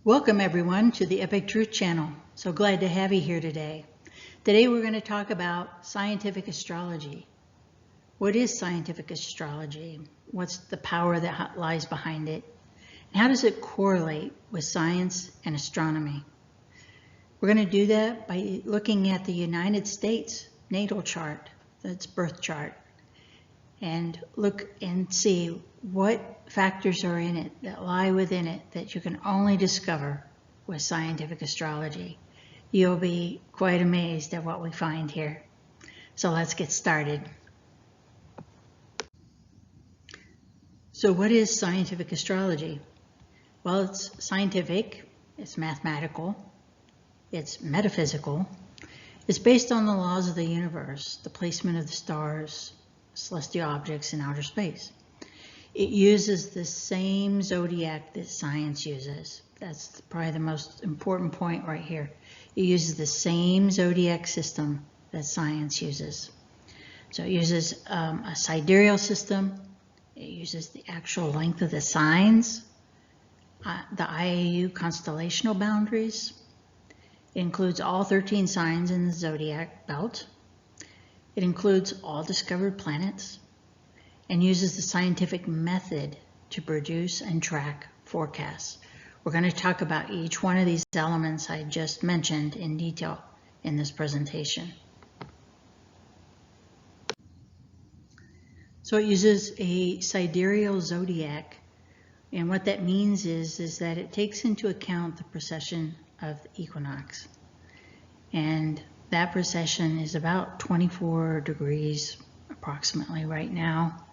Welcome everyone to the Epic Truth Channel. So glad to have you here today. Today we're going to talk about scientific astrology. What is scientific astrology? What's the power that lies behind it? And how does it correlate with science and astronomy? We're going to do that by looking at the United States natal chart, that's birth chart, and look and see what factors are in it that lie within it that you can only discover with scientific astrology. You'll be quite amazed at what we find here. So let's get started. So what is scientific astrology? Well, it's scientific, it's mathematical, it's metaphysical, it's based on the laws of the universe, the placement of the stars, celestial objects in outer space. It uses the same zodiac that science uses. That's probably the most important point right here. It uses the same zodiac system that science uses. So it uses a sidereal system. It uses the actual length of the signs, the IAU constellational boundaries. It includes all 13 signs in the zodiac belt. It includes all discovered planets and uses the scientific method to produce and track forecasts. We're going to talk about each one of these elements I just mentioned in detail in this presentation. So it uses a sidereal zodiac, and what that means is that it takes into account the precession of the equinox. And that precession is about 24 degrees approximately right now.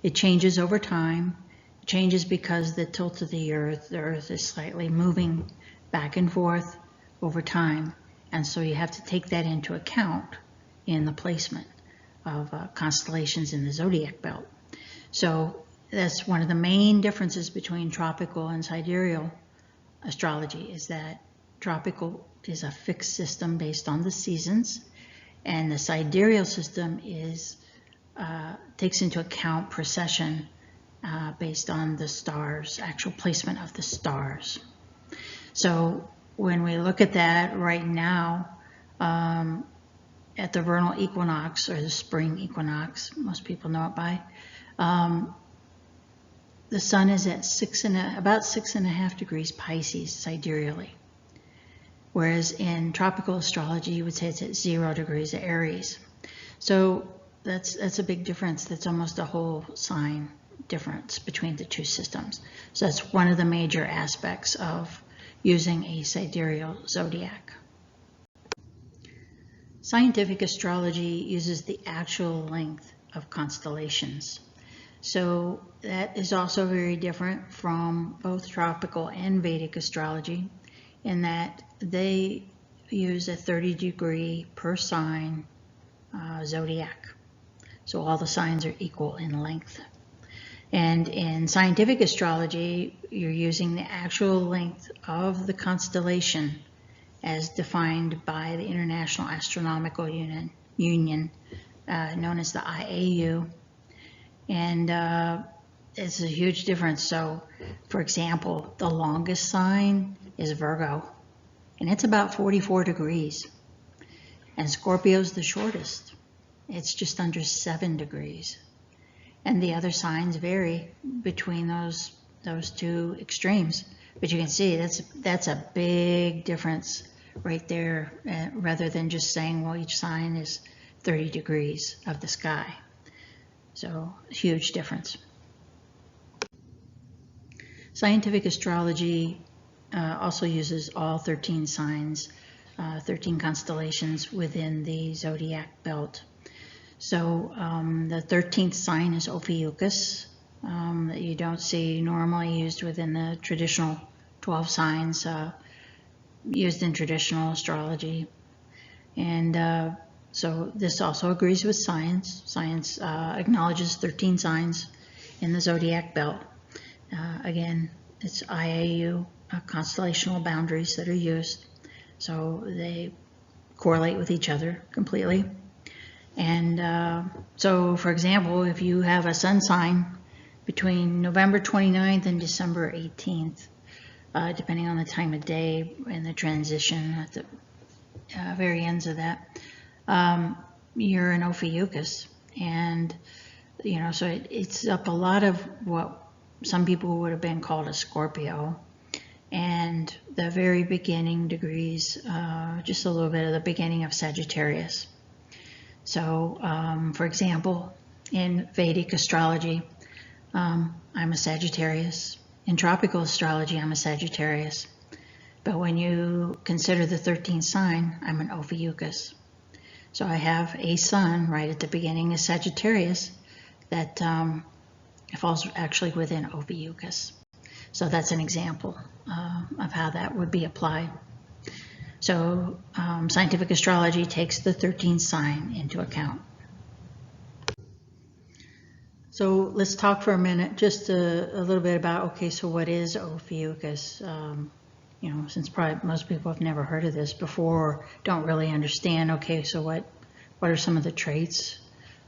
It changes over time. It changes because the tilt of the Earth is slightly moving back and forth over time. And so you have to take that into account in the placement of constellations in the zodiac belt. So that's one of the main differences between tropical and sidereal astrology, is that tropical is a fixed system based on the seasons, and the sidereal system is takes into account precession based on the stars, actual placement of the stars. So when we look at that right now, at the vernal equinox or the spring equinox, most people know it by, the sun is at about 6.5 degrees Pisces sidereally. Whereas in tropical astrology, you would say it's at 0 degrees Aries. So that's a big difference. That's almost a whole sign difference between the two systems. So that's one of the major aspects of using a sidereal zodiac. Scientific astrology uses the actual length of constellations. So that is also very different from both tropical and Vedic astrology, in that they use a 30-degree per sign zodiac. So all the signs are equal in length. And in scientific astrology, you're using the actual length of the constellation as defined by the International Astronomical Union, known as the IAU. And it's a huge difference. So, for example, the longest sign is Virgo, and it's about 44 degrees. And Scorpio's the shortest. It's just under 7 degrees. And the other signs vary between those two extremes. But you can see that's a big difference right there, rather than just saying, well, each sign is 30 degrees of the sky. So, huge difference. Scientific astrology also uses all 13 signs, 13 constellations within the zodiac belt. So the 13th sign is Ophiuchus, that you don't see normally used within the traditional 12 signs used in traditional astrology. And so this also agrees with science. Science acknowledges 13 signs in the zodiac belt. Again, it's IAU, constellational boundaries that are used. So they correlate with each other completely. And so, for example, if you have a sun sign between November 29th and December 18th, depending on the time of day and the transition at the very ends of that. You're an Ophiuchus, and so it's up a lot of what some people would have been called a Scorpio, and the very beginning degrees, just a little bit of the beginning of Sagittarius. So, for example, in Vedic astrology, I'm a Sagittarius. In tropical astrology, I'm a Sagittarius. But when you consider the 13th sign, I'm an Ophiuchus. So I have a sun right at the beginning of Sagittarius that falls actually within Ophiuchus. So that's an example of how that would be applied. So scientific astrology takes the 13th sign into account. So let's talk for a minute, just a little bit about, okay, so what is Ophiuchus? Since probably most people have never heard of this before, or don't really understand, okay, so what are some of the traits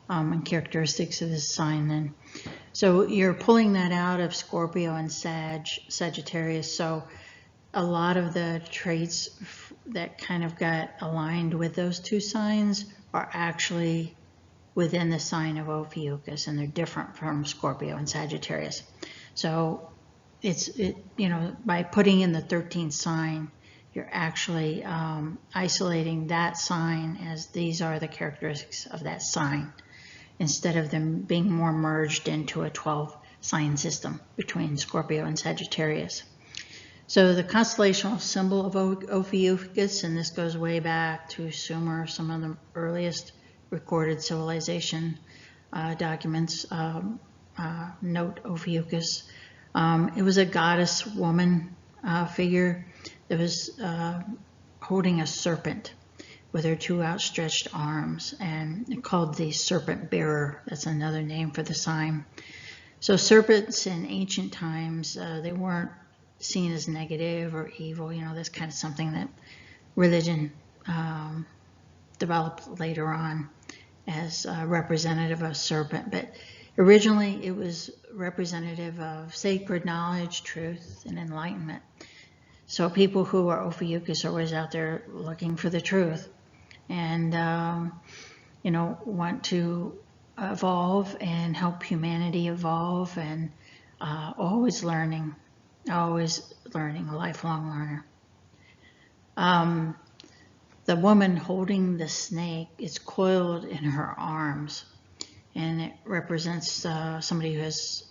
and characteristics of this sign then? So you're pulling that out of Scorpio and Sagittarius, so a lot of the traits that kind of got aligned with those two signs are actually within the sign of Ophiuchus, and they're different from Scorpio and Sagittarius. So by putting in the 13th sign, you're actually isolating that sign as these are the characteristics of that sign, instead of them being more merged into a 12 sign system between Scorpio and Sagittarius. So the constellational symbol of Ophiuchus, and this goes way back to Sumer, some of the earliest recorded civilization documents note Ophiuchus. It was a goddess woman figure that was holding a serpent with her two outstretched arms, and called the serpent bearer. That's another name for the sign. So serpents in ancient times, they weren't seen as negative or evil. That's kind of something that religion developed later on as representative of serpent, but originally it was representative of sacred knowledge, truth, and enlightenment. So people who are Ophiuchus are always out there looking for the truth, and want to evolve and help humanity evolve, and always learning, a lifelong learner. The woman holding the snake is coiled in her arms, and it represents somebody who has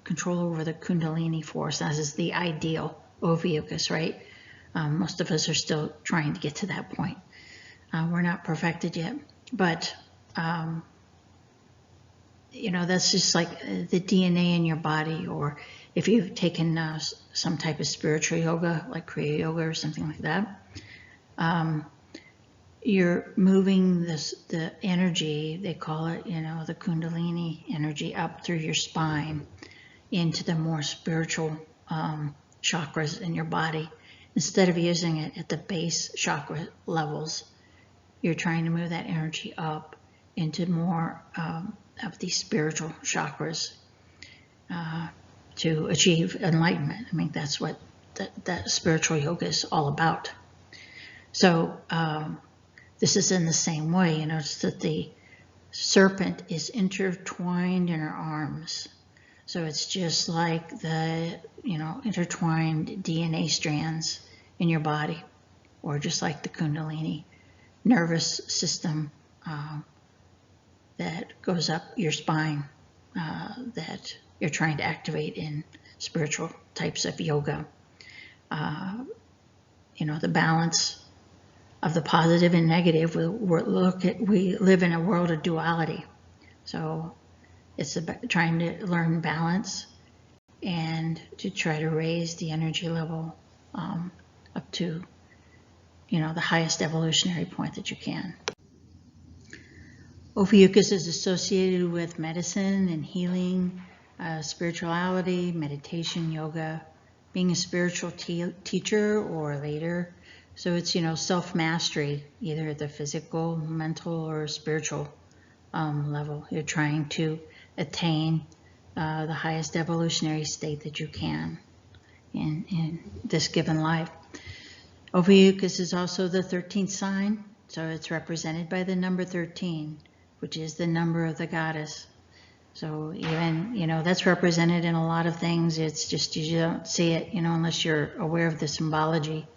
control over the Kundalini force. That is the ideal Ophiuchus, right? Most of us are still trying to get to that point. We're not perfected yet, but that's just like the DNA in your body, or if you've taken some type of spiritual yoga, like Kriya Yoga or something like that. You're moving the energy, they call it, the Kundalini energy, up through your spine into the more spiritual chakras in your body. Instead of using it at the base chakra levels, you're trying to move that energy up into more of these spiritual chakras to achieve enlightenment. I mean, that's what that spiritual yoga is all about. So this is in the same way. Notice that the serpent is intertwined in her arms. So it's just like the, intertwined DNA strands in your body, or just like the Kundalini nervous system that goes up your spine that you're trying to activate in spiritual types of yoga. The balance of the positive and negative. We live in a world of duality. So it's about trying to learn balance and to try to raise the energy level up to, the highest evolutionary point that you can. Ophiuchus is associated with medicine and healing, spirituality, meditation, yoga, being a spiritual teacher or leader. So it's, self-mastery, either at the physical, mental, or spiritual level. You're trying to attain the highest evolutionary state that you can. in this given life. Ophiuchus is also the 13th sign, so it's represented by the number 13, which is the number of the goddess. So even, that's represented in a lot of things. It's just you don't see it, unless you're aware of the symbology.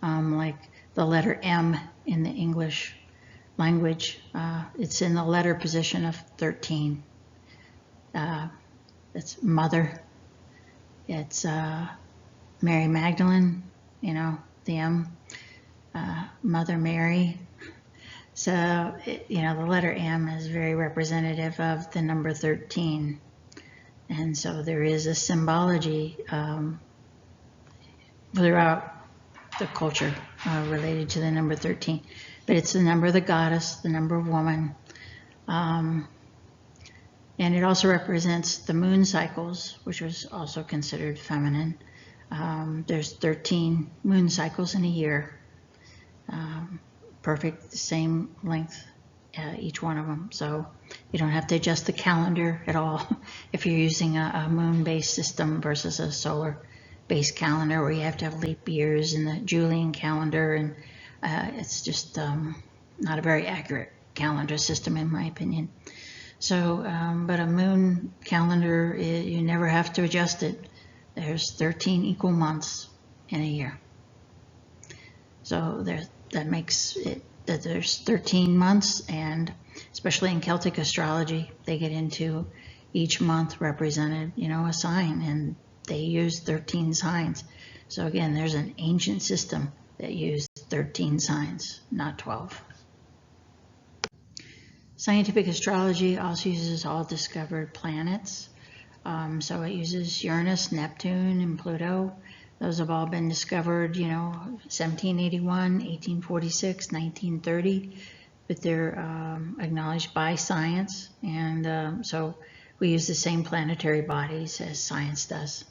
Like the letter M in the English language, it's in the letter position of 13. It's Mother. It's Mary Magdalene, the M, Mother Mary. So, the letter M is very representative of the number 13. And so there is a symbology throughout the culture related to the number 13. But it's the number of the goddess, the number of woman. And it also represents the moon cycles, which was also considered feminine. There's 13 moon cycles in a year. Perfect, the same length, each one of them. So you don't have to adjust the calendar at all if you're using a moon-based system versus a solar-based calendar where you have to have leap years in the Julian calendar, and it's just not a very accurate calendar system in my opinion. So, but a moon calendar, you never have to adjust it. There's 13 equal months in a year. So that makes it that there's 13 months, and especially in Celtic astrology, they get into each month represented, a sign, and they use 13 signs. So again, there's an ancient system that used 13 signs, not 12. Scientific astrology also uses all discovered planets. So it uses Uranus, Neptune, and Pluto. Those have all been discovered, 1781, 1846, 1930, but they're acknowledged by science. And so we use the same planetary bodies as science does.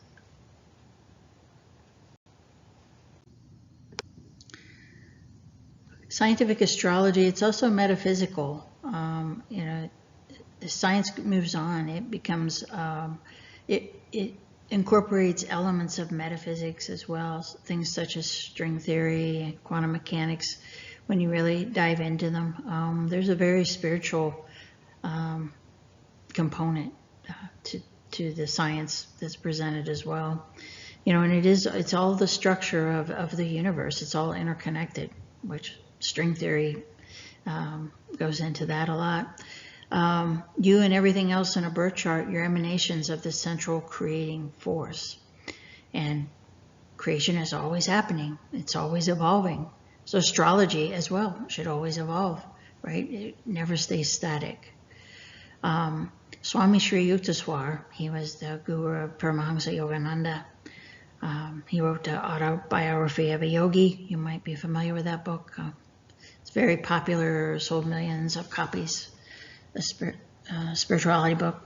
Scientific astrology, it's also metaphysical. As science moves on, it becomes, it incorporates elements of metaphysics as well, things such as string theory and quantum mechanics. When you really dive into them, there's a very spiritual component to the science that's presented as well. And it's all the structure of the universe. It's all interconnected, which string theory goes into that a lot. You and everything else in a birth chart, you're emanations of the central creating force. And creation is always happening. It's always evolving. So astrology as well should always evolve, right? It never stays static. Swami Sri Yukteswar, he was the guru of Paramahansa Yogananda. He wrote the autobiography of a yogi. You might be familiar with that book. It's very popular, sold millions of copies. A spirituality book.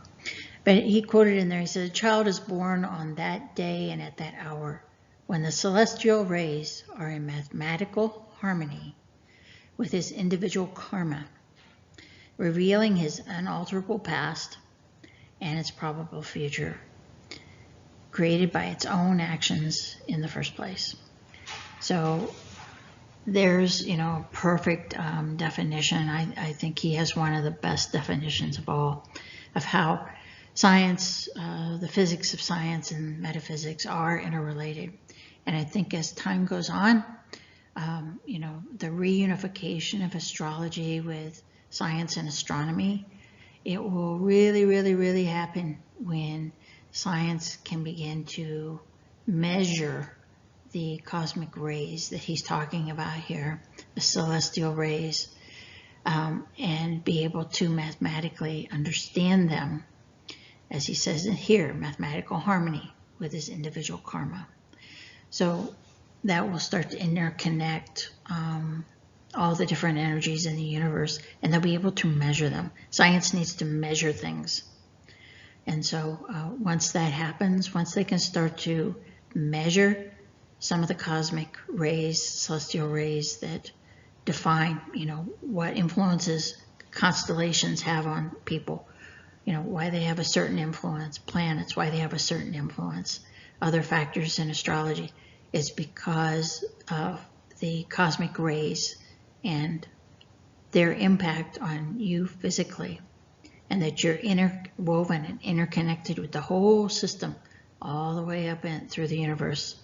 But he quoted in there, he said, "A child is born on that day and at that hour when the celestial rays are in mathematical harmony with his individual karma, revealing his unalterable past and its probable future, created by its own actions in the first place." So there's, a perfect definition. I think he has one of the best definitions of all of how science, the physics of science and metaphysics are interrelated. And I think as time goes on, the reunification of astrology with science and astronomy, it will really, really, really happen when science can begin to measure the cosmic rays that he's talking about here, the celestial rays, and be able to mathematically understand them, as he says in here, mathematical harmony with his individual karma. So that will start to interconnect all the different energies in the universe, and they'll be able to measure them. Science needs to measure things. And so once that happens, once they can start to measure some of the cosmic rays, celestial rays that define, what influences constellations have on people, why they have a certain influence, planets, why they have a certain influence, other factors in astrology. It's because of the cosmic rays and their impact on you physically, and that you're interwoven and interconnected with the whole system all the way up and through the universe.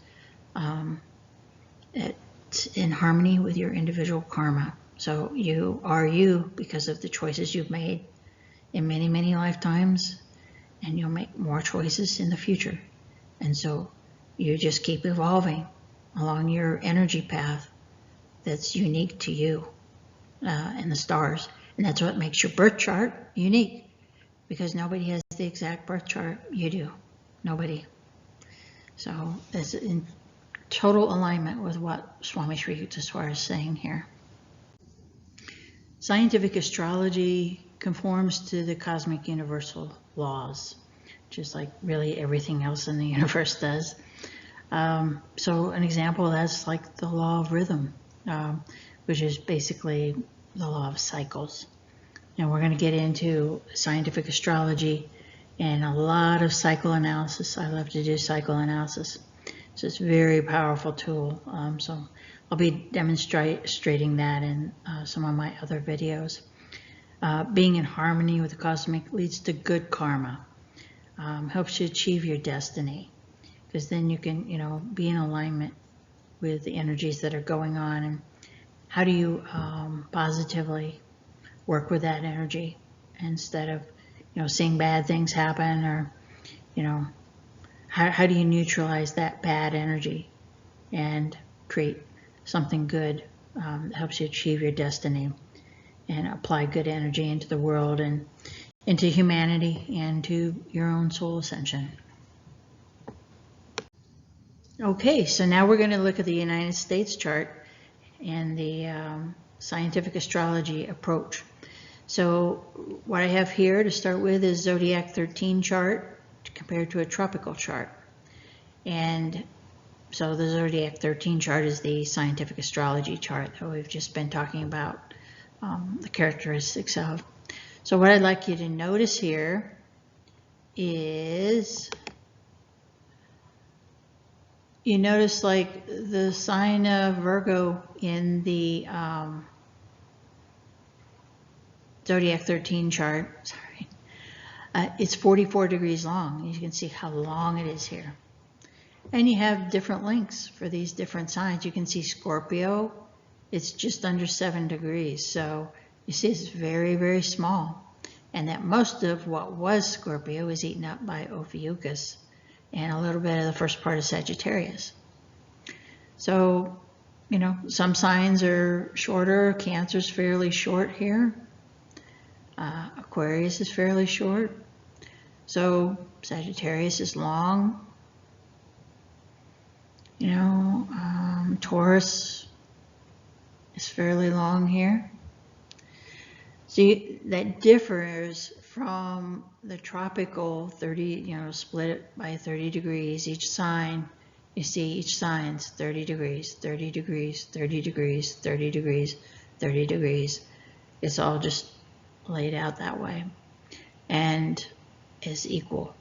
It's in harmony with your individual karma. So you are you because of the choices you've made in many, many lifetimes, and you'll make more choices in the future. And so you just keep evolving along your energy path that's unique to you and the stars. And that's what makes your birth chart unique, because nobody has the exact birth chart. You do. Nobody. So it's in total alignment with what Swami Sri Yukteswar is saying here. Scientific astrology conforms to the cosmic universal laws, just like really everything else in the universe does. So an example, that's like the law of rhythm, which is basically the law of cycles. And we're going to get into scientific astrology and a lot of cycle analysis. I love to do cycle analysis. So it's a very powerful tool. So I'll be demonstrating that in some of my other videos. Being in harmony with the cosmic leads to good karma. Helps you achieve your destiny, because then you can, be in alignment with the energies that are going on. And how do you positively work with that energy instead of, seeing bad things happen, or, how do you neutralize that bad energy and create something good that helps you achieve your destiny and apply good energy into the world and into humanity and to your own soul ascension. Okay, so now we're going to look at the United States chart and the scientific astrology approach. So what I have here to start with is Zodiac 13 chart compared to a tropical chart. And so the Zodiac 13 chart is the scientific astrology chart that we've just been talking about, the characteristics of. So what I'd like you to notice here is, you notice like the sign of Virgo in the Zodiac 13 chart, sorry, it's 44 degrees long. You can see how long it is here. And you have different lengths for these different signs. You can see Scorpio, it's just under 7 degrees. So you see it's very, very small. And that most of what was Scorpio is eaten up by Ophiuchus and a little bit of the first part of Sagittarius. So, some signs are shorter. Cancer's fairly short here. Aquarius is fairly short. So Sagittarius is long. Taurus is fairly long here. See, that differs from the tropical 30, split it by 30 degrees. Each sign, you see each sign's 30 degrees, 30 degrees, 30 degrees, 30 degrees, 30 degrees. It's all just laid out that way and is equal,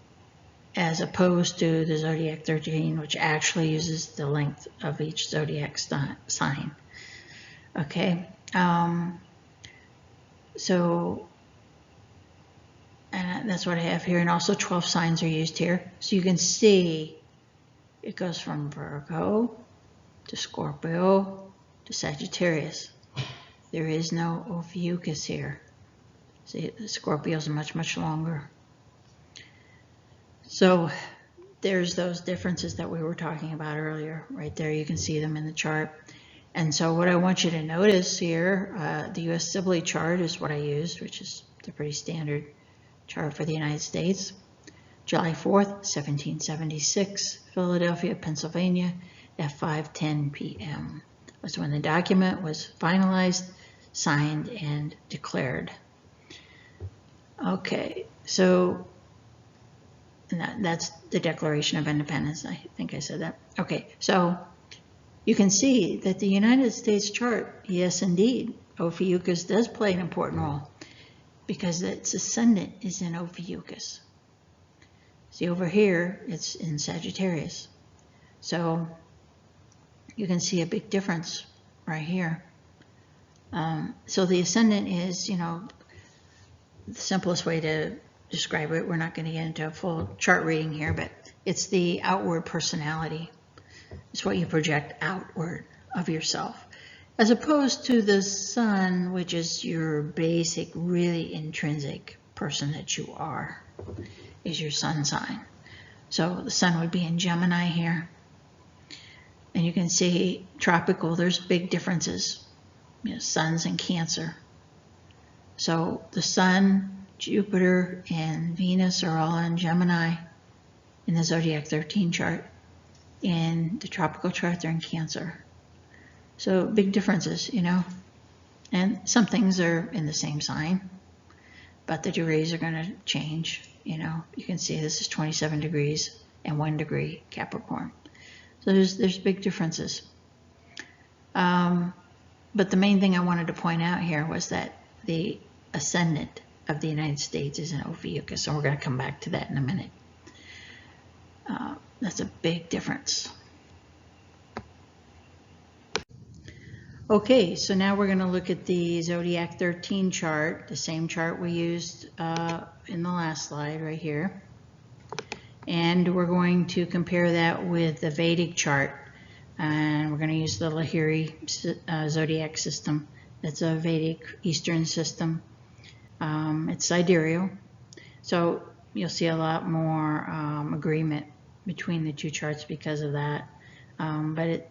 as opposed to the Zodiac 13, which actually uses the length of each zodiac sign. Okay, so, and that's what I have here, and also 12 signs are used here. So you can see it goes from Virgo to Scorpio to Sagittarius. There is no Ophiuchus here. See, the Scorpio is much, much longer. So there's those differences that we were talking about earlier. Right there, you can see them in the chart. And so what I want you to notice here, the U.S. Sibley chart is what I used, which is the pretty standard chart for the United States. July 4th, 1776, Philadelphia, Pennsylvania, at 5:10 p.m. was when the document was finalized, signed, and declared. Okay, so that's the Declaration of Independence. I think I said that. Okay, so you can see that the United States chart, yes, indeed, Ophiuchus does play an important role because its ascendant is in Ophiuchus. See over here, it's in Sagittarius. So you can see a big difference right here. So the ascendant is, the simplest way to describe it. We're not going to get into a full chart reading here, but it's the outward personality. It's what you project outward of yourself, as opposed to the sun, which is your basic, really intrinsic person that you are, is your sun sign. So the sun would be in Gemini here. And you can see tropical, there's big differences. Sun's in Cancer. So the sun, Jupiter, and Venus are all in Gemini in the Zodiac 13 chart. In the tropical chart, they're in Cancer. So big differences, And some things are in the same sign, but the degrees are going to change. You can see this is 27 degrees and 1 degree Capricorn. So there's big differences. But the main thing I wanted to point out here was that the ascendant of the United States is in Ophiuchus, and we're going to come back to that in a minute. That's a big difference. Okay, so now we're going to look at the Zodiac 13 chart, the same chart we used in the last slide right here. And we're going to compare that with the Vedic chart. And we're going to use the Lahiri zodiac system. That's a Vedic Eastern system. It's sidereal. So you'll see a lot more agreement between the two charts because of that. But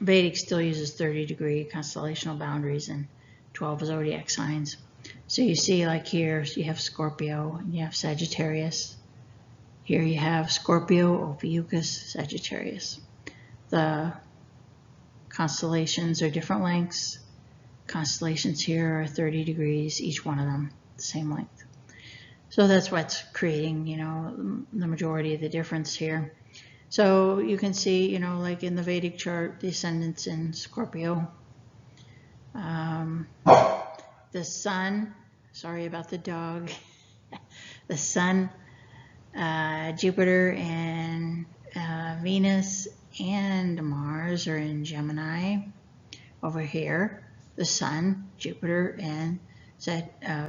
Vedic still uses 30-degree constellational boundaries and 12 zodiac signs. So you see, like here, you have Scorpio and you have Sagittarius. Here you have Scorpio, Ophiuchus, Sagittarius. The constellations are different lengths. Constellations here are 30 degrees, each one of them, the same length. So that's what's creating, the majority of the difference here. So you can see, like in the Vedic chart, the ascendant's in Scorpio. The sun, sorry about the dog, the sun, Jupiter and Venus and Mars are in Gemini. Over here, the sun, Jupiter, and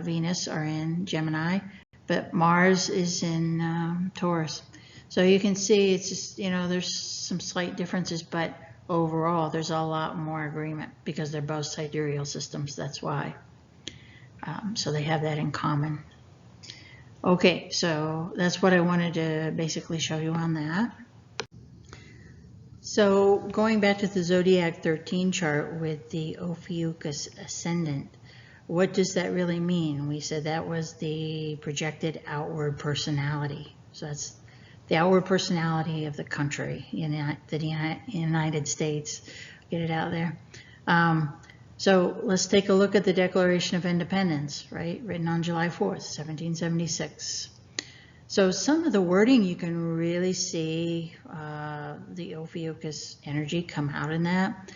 Venus are in Gemini, but Mars is in Taurus. So you can see it's just, there's some slight differences, but overall there's a lot more agreement because they're both sidereal systems. That's why. So they have that in common. Okay, so that's what I wanted to basically show you on that. So going back to the Zodiac 13 chart with the Ophiuchus ascendant, what does that really mean? We said that was the projected outward personality. So that's the outward personality of the country, the United States. Get it out there. So let's take a look at the Declaration of Independence, right? Written on July 4th, 1776. So some of the wording, you can really see the Ophiuchus energy come out in that.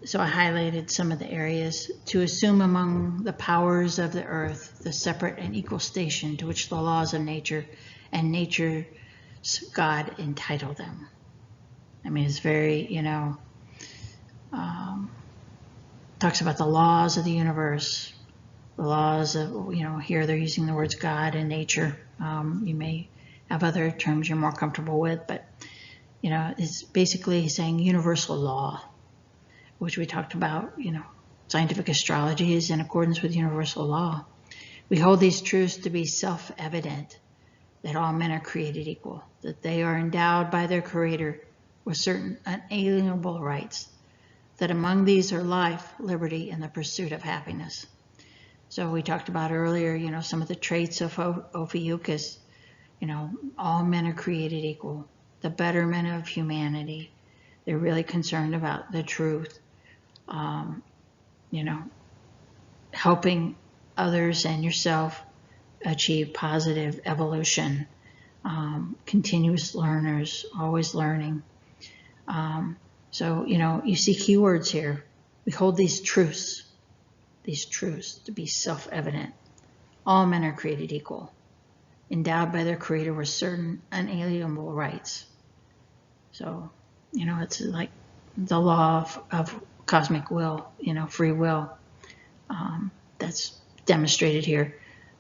So I highlighted some of the areas. To assume among the powers of the earth the separate and equal station to which the laws of nature and nature's God entitle them. I mean, it's very, talks about the laws of the universe, the laws of, here they're using the words God and nature. You may have other terms you're more comfortable with, but, it's basically saying universal law, which we talked about, scientific astrology is in accordance with universal law. We hold these truths to be self-evident, that all men are created equal, that they are endowed by their Creator with certain unalienable rights, that among these are life, liberty, and the pursuit of happiness. So we talked about earlier, some of the traits of Ophiuchus, all men are created equal, the betterment of humanity. They're really concerned about the truth, helping others and yourself achieve positive evolution, continuous learners, always learning. So, you see keywords here. We hold these truths to be self-evident. All men are created equal. endowed by their creator with certain unalienable rights. So, it's like the law of cosmic will, free will. That's demonstrated here,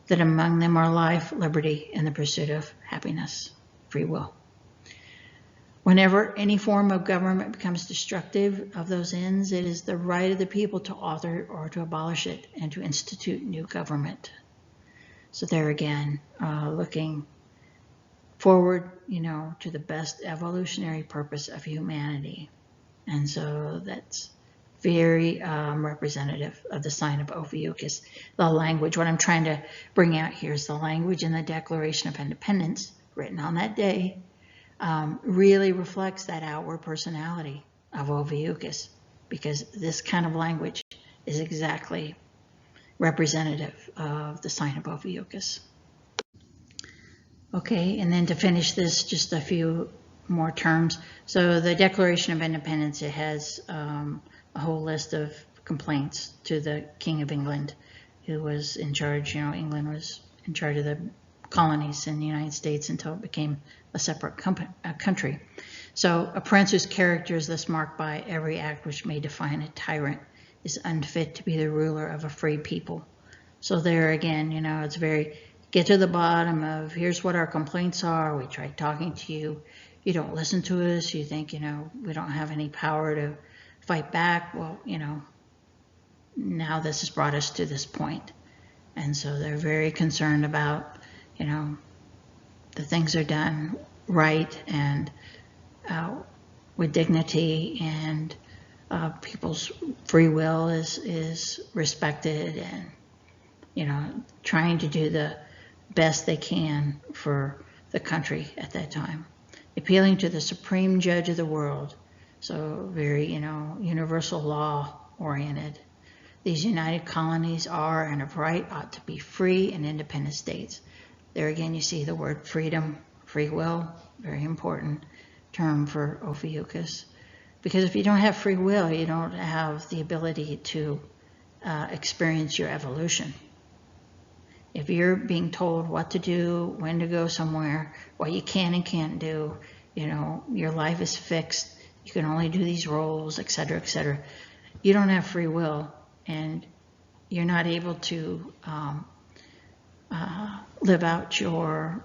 that among them are life, liberty, and the pursuit of happiness, free will. Whenever any form of government becomes destructive of those ends, it is the right of the people to author or to abolish it and to institute new government. So there again, looking forward, to the best evolutionary purpose of humanity. And so that's very representative of the sign of Ophiuchus. The language, what I'm trying to bring out here is the language in the Declaration of Independence, written on that day, really reflects that outward personality of Ophiuchus, because this kind of language is exactly representative of the sign of Ophiuchus. Okay, and then to finish this, just a few more terms. So the Declaration of Independence, it has a whole list of complaints to the King of England, who was in charge. England was in charge of the colonies in the United States until it became a separate country. So a prince whose character is thus marked by every act which may define a tyrant is unfit to be the ruler of a free people. So there again, it's very, get to the bottom of, here's what our complaints are. We tried talking to you. You don't listen to us. You think, we don't have any power to fight back. Well, now this has brought us to this point. And so they're very concerned about, the things are done right and with dignity, and people's free will is respected, and, trying to do the best they can for the country at that time. Appealing to the supreme judge of the world. So very, universal law oriented. These united colonies are and of right ought to be free and independent states. There again, you see the word freedom, free will, very important term for Ophiuchus. Because if you don't have free will, you don't have the ability to experience your evolution. If you're being told what to do, when to go somewhere, what you can and can't do, your life is fixed, you can only do these roles, etc., etc. You don't have free will, and you're not able to live out your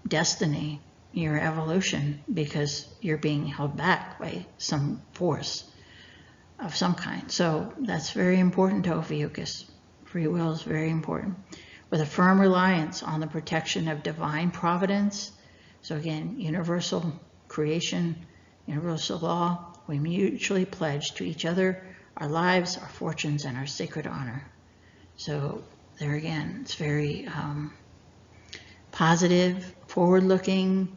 destiny, your evolution, because you're being held back by some force of some kind. So that's very important to Ophiuchus. Free will is very important. With a firm reliance on the protection of divine providence. So again, universal creation, universal law, we mutually pledge to each other our lives, our fortunes, and our sacred honor. So there again, it's very positive, forward-looking,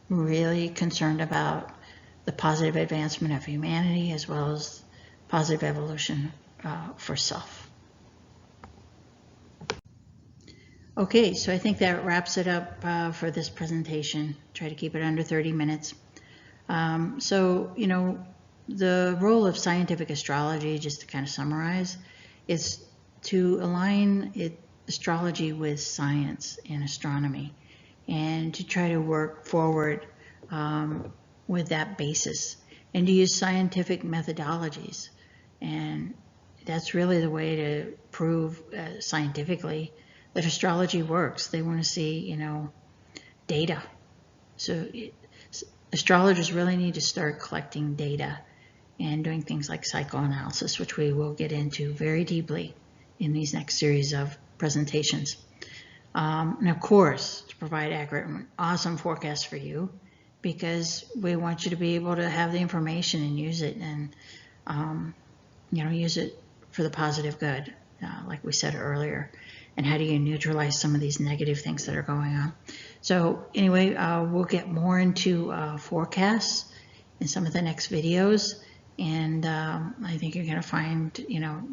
really concerned about the positive advancement of humanity as well as positive evolution for self. Okay, so I think that wraps it up for this presentation. Try to keep it under 30 minutes. The role of scientific astrology, just to kind of summarize, is to align astrology with science and astronomy, and to try to work forward with that basis, and to use scientific methodologies. And that's really the way to prove scientifically that astrology works. They want to see, data. So astrologers really need to start collecting data and doing things like psychoanalysis, which we will get into very deeply in these next series of presentations. And of course, to provide accurate and awesome forecasts for you, because we want you to be able to have the information and use it, and use it for the positive good, like we said earlier. And how do you neutralize some of these negative things that are going on? So anyway, we'll get more into forecasts in some of the next videos, and I think you're going to find,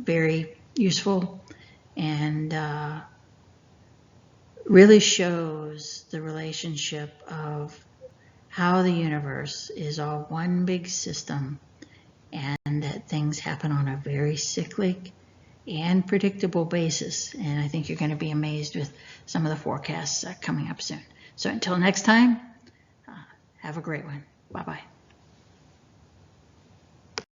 very useful, and really shows the relationship of how the universe is all one big system, and that things happen on a very cyclic and predictable basis. And I think you're going to be amazed with some of the forecasts coming up soon. So until next time, have a great one. Bye-bye.